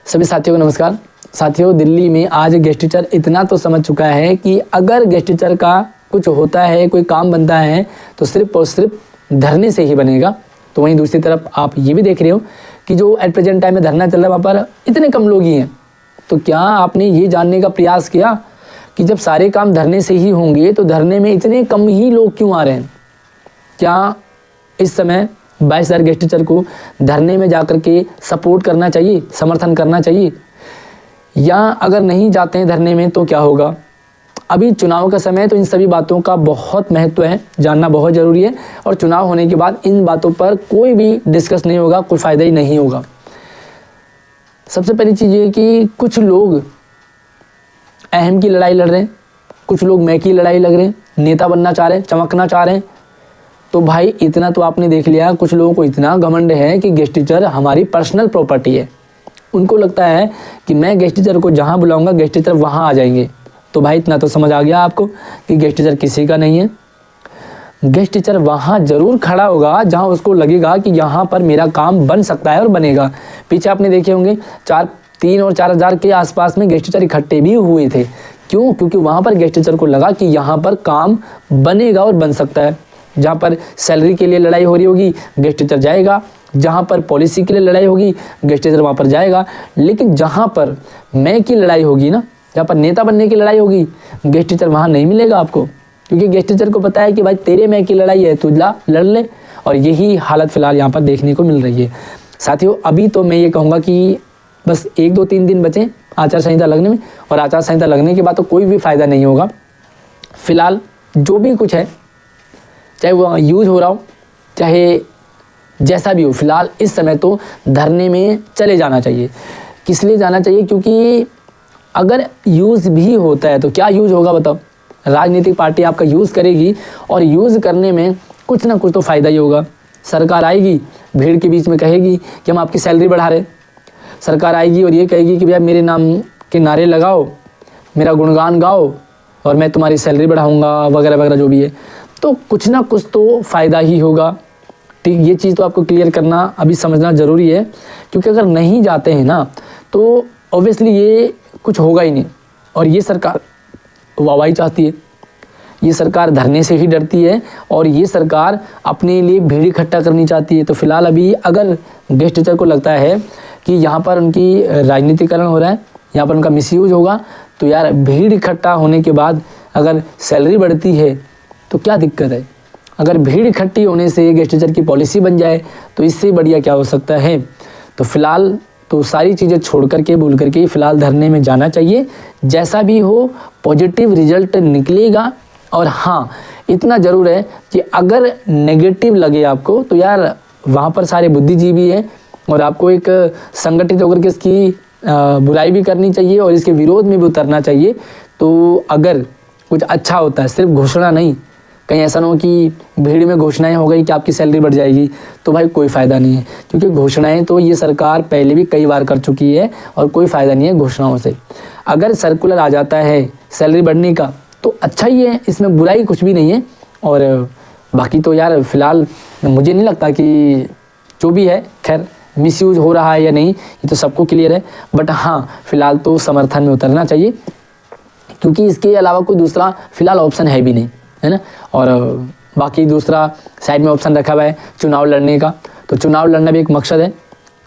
सभी साथियों को नमस्कार। साथियों, दिल्ली में आज गेस्ट टीचर इतना तो समझ चुका है कि अगर गेस्ट टीचर का कुछ होता है, कोई काम बनता है तो सिर्फ और सिर्फ धरने से ही बनेगा। तो वहीं दूसरी तरफ आप ये भी देख रहे हो कि जो एट प्रेजेंट टाइम में धरना चल रहा है वहाँ पर इतने कम लोग ही हैं। तो क्या आपने ये जानने का प्रयास किया कि जब सारे काम धरने से ही होंगे तो धरने में इतने कम ही लोग क्यों आ रहे हैं? क्या इस समय 22,000 गेस्ट टीचर को धरने में जाकर के सपोर्ट करना चाहिए, समर्थन करना चाहिए? या अगर नहीं जाते हैं धरने में तो क्या होगा? अभी चुनाव का समय है तो इन सभी बातों का बहुत महत्व है, जानना बहुत ज़रूरी है। और चुनाव होने के बाद इन बातों पर कोई भी डिस्कस नहीं होगा, कोई फ़ायदा ही नहीं होगा। सबसे पहली चीज़ ये कि कुछ लोग अहम की लड़ाई लड़ रहे हैं, कुछ लोग मैं की लड़ाई लग रहे हैं, नेता बनना चाह रहे हैं, चमकना चाह रहे हैं। तो भाई इतना तो आपने देख लिया, कुछ लोगों को इतना घमंड है कि गेस्ट टीचर हमारी पर्सनल प्रॉपर्टी है। उनको लगता है कि मैं गेस्ट टीचर को जहाँ बुलाऊंगा गेस्ट टीचर वहाँ आ जाएंगे। तो भाई इतना तो समझ आ गया आपको कि गेस्ट टीचर किसी का नहीं है। गेस्ट टीचर वहाँ ज़रूर खड़ा होगा जहाँ उसको लगेगा कि यहाँ पर मेरा काम बन सकता है और बनेगा। पीछे आपने देखे होंगे 3 और 4,000 के आसपास में गेस्ट टीचर इकट्ठे भी हुए थे। क्यों? क्योंकि वहाँ पर गेस्ट टीचर को लगा कि यहाँ पर काम बनेगा और बन सकता है। जहाँ पर सैलरी के लिए लड़ाई हो रही होगी गेस्ट टीचर जाएगा, जहाँ पर पॉलिसी के लिए लड़ाई होगी गेस्ट टीचर वहाँ पर जाएगा। लेकिन जहाँ पर मैं की लड़ाई होगी ना, जहाँ पर नेता बनने की लड़ाई होगी, गेस्ट टीचर वहाँ नहीं मिलेगा आपको। क्योंकि गेस्ट टीचर को पता है कि भाई तेरे मैं की लड़ाई है, तू लड़ ले। और यही हालत फ़िलहाल यहाँ पर देखने को मिल रही है। साथियों, अभी तो मैं ये कहूँगा कि बस 1, 2, 3 दिन बचें आचार संहिता लगने में, और आचार संहिता लगने के बाद तो कोई भी फ़ायदा नहीं होगा। फ़िलहाल जो भी कुछ है, चाहे वो यूज़ हो रहा हो, चाहे जैसा भी हो, फिलहाल इस समय तो धरने में चले जाना चाहिए। किस लिए जाना चाहिए? क्योंकि अगर यूज़ भी होता है तो क्या यूज़ होगा बताओ? राजनीतिक पार्टी आपका यूज़ करेगी और यूज़ करने में कुछ ना कुछ तो फ़ायदा ही होगा। सरकार आएगी, भीड़ के बीच में कहेगी कि हम आपकी सैलरी बढ़ा रहे। सरकार आएगी और ये कहेगी कि भैया मेरे नाम के नारे लगाओ, मेरा गुणगान गाओ और मैं तुम्हारी सैलरी बढ़ाऊँगा, वगैरह वगैरह जो भी है। तो कुछ ना कुछ तो फ़ायदा ही होगा। ठीक, ये चीज़ तो आपको क्लियर करना अभी समझना ज़रूरी है। क्योंकि अगर नहीं जाते हैं ना तो ऑब्वियसली ये कुछ होगा ही नहीं। और ये सरकार वाहवाही चाहती है, ये सरकार धरने से ही डरती है और ये सरकार अपने लिए भीड़ इकट्ठा करनी चाहती है। तो फिलहाल अभी अगर गेस्ट टीचर को लगता है कि यहाँ पर उनकी राजनीतिकरण हो रहा है, यहाँ पर उनका मिसयूज होगा, तो यार भीड़ इकट्ठा होने के बाद अगर सैलरी बढ़ती है तो क्या दिक्कत है? अगर भीड़ इकट्ठी होने से गेस्ट टीचर की पॉलिसी बन जाए तो इससे बढ़िया क्या हो सकता है? तो फिलहाल तो सारी चीज़ें छोड़ करके, भूल करके फिलहाल धरने में जाना चाहिए। जैसा भी हो पॉजिटिव रिजल्ट निकलेगा। और हाँ, इतना ज़रूर है कि अगर नेगेटिव लगे आपको तो यार वहाँ पर सारे बुद्धिजीवी हैं और आपको एक संगठित होकर के इसकी बुराई भी करनी चाहिए और इसके विरोध में भी उतरना चाहिए। तो अगर कुछ अच्छा होता है, सिर्फ घोषणा नहीं, कहीं ऐसा ना हो कि भीड़ में घोषणाएं हो गई कि आपकी सैलरी बढ़ जाएगी, तो भाई कोई फ़ायदा नहीं है। क्योंकि घोषणाएं तो ये सरकार पहले भी कई बार कर चुकी है और कोई फ़ायदा नहीं है घोषणाओं से। अगर सर्कुलर आ जाता है सैलरी बढ़ने का तो अच्छा ही है, इसमें बुराई कुछ भी नहीं है। और बाकी तो यार फिलहाल मुझे नहीं लगता कि जो भी है, खैर मिसयूज हो रहा है या नहीं ये तो सबको क्लियर है। बट हाँ, फिलहाल तो समर्थन में उतरना चाहिए क्योंकि इसके अलावा कोई दूसरा फिलहाल ऑप्शन है भी नहीं, है ना। और बाकी दूसरा साइड में ऑप्शन रखा हुआ है चुनाव लड़ने का। तो चुनाव लड़ना भी एक मकसद है।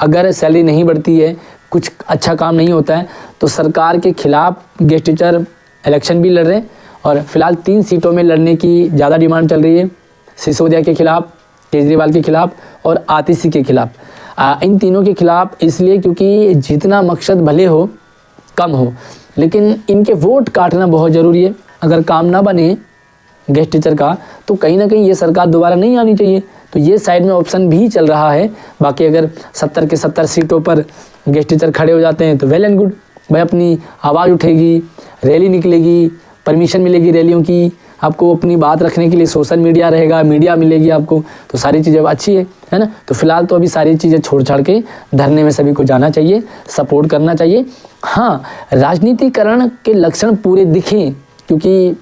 अगर सैलरी नहीं बढ़ती है, कुछ अच्छा काम नहीं होता है, तो सरकार के खिलाफ गेस्ट टीचर इलेक्शन भी लड़ रहे हैं। और फिलहाल 3 सीटों में लड़ने की ज़्यादा डिमांड चल रही है, सिसोदिया के खिलाफ, केजरीवाल के खिलाफ और आतिशी के खिलाफ। इन तीनों के खिलाफ इसलिए क्योंकि जितना मकसद भले हो कम हो, लेकिन इनके वोट काटना बहुत ज़रूरी है। अगर काम ना बने गेस्ट टीचर का तो कहीं ना कहीं ये सरकार दोबारा नहीं आनी चाहिए। तो ये साइड में ऑप्शन भी चल रहा है। बाकी अगर 70 के 70 सीटों पर गेस्ट टीचर खड़े हो जाते हैं तो वेल एंड गुड, भाई अपनी आवाज़ उठेगी, रैली निकलेगी, परमिशन मिलेगी रैलियों की, आपको अपनी बात रखने के लिए सोशल मीडिया रहेगा, मीडिया मिलेगी आपको, तो सारी चीज़ें अच्छी है ना। तो फिलहाल तो अभी सारी चीज़ें छोड़ छाड़ के धरने में सभी को जाना चाहिए, सपोर्ट करना चाहिए। हाँ, राजनीतिकरण के लक्षण पूरे दिखें, क्योंकि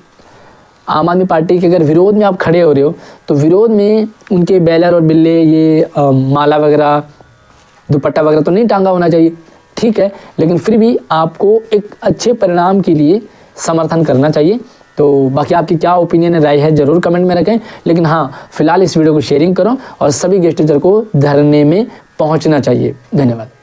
आम आदमी पार्टी के अगर विरोध में आप खड़े हो रहे हो तो विरोध में उनके बैनर और बिल्ले, ये माला वगैरह, दुपट्टा वगैरह तो नहीं टांगा होना चाहिए। ठीक है, लेकिन फिर भी आपको एक अच्छे परिणाम के लिए समर्थन करना चाहिए। तो बाकी आपकी क्या ओपिनियन है, राय है, ज़रूर कमेंट में रखें। लेकिन हाँ, फिलहाल इस वीडियो को शेयरिंग करो और सभी गेस्ट टीचर को धरने में पहुंचना चाहिए। धन्यवाद।